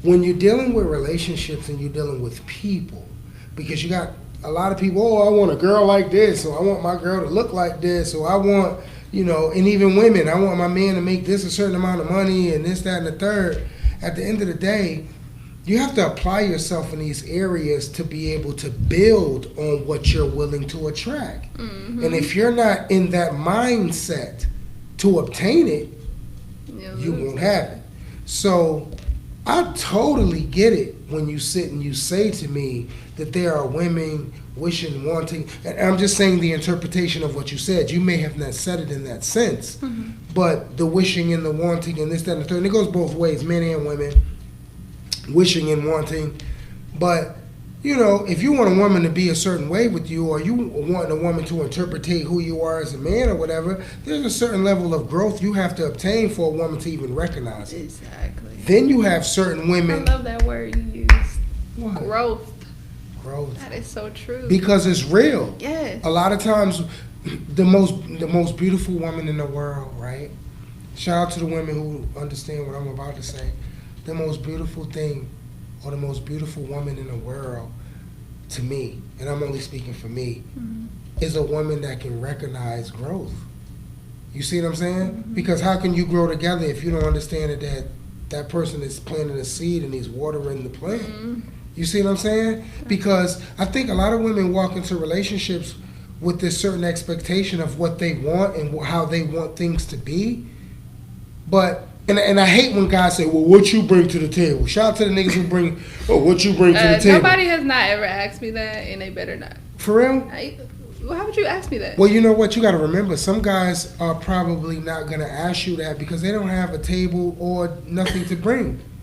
when you're dealing with relationships and you're dealing with people, because you got a lot of people, oh, I want a girl like this, or I want my girl to look like this, or I want, and even women, I want my man to make this a certain amount of money and this, that, and the third. At the end of the day, you have to apply yourself in these areas to be able to build on what you're willing to attract. Mm-hmm. And if you're not in that mindset to obtain it, you won't have it. So I totally get it when you sit and you say to me that there are women wishing, wanting, and I'm just saying the interpretation of what you said. You may have not said it in that sense, mm-hmm. but the wishing and the wanting and this, that, and the third, and it goes both ways, men and women, wishing and wanting. But, if you want a woman to be a certain way with you, or you want a woman to interpret who you are as a man or whatever, there's a certain level of growth you have to obtain for a woman to even recognize it. Exactly. Then you have certain women. I love that word you use. What? Growth. Growth. That is so true. Because it's real. Yes. A lot of times, the most beautiful woman in the world, right? Shout out to the women who understand what I'm about to say. The most beautiful thing, or the most beautiful woman in the world, to me, and I'm only speaking for me, mm-hmm. is a woman that can recognize growth. You see what I'm saying? Mm-hmm. Because how can you grow together if you don't understand that person is planting a seed and he's watering the plant? Mm-hmm. You see what I'm saying? Because I think a lot of women walk into relationships with this certain expectation of what they want and how they want things to be. But and I hate when guys say, "Well, what you bring to the table?" Shout out to the niggas who bring, what you bring to the table. Nobody has not ever asked me that, and they better not. For real? How would you ask me that? Well, you know what? You got to remember, some guys are probably not going to ask you that because they don't have a table or nothing to bring.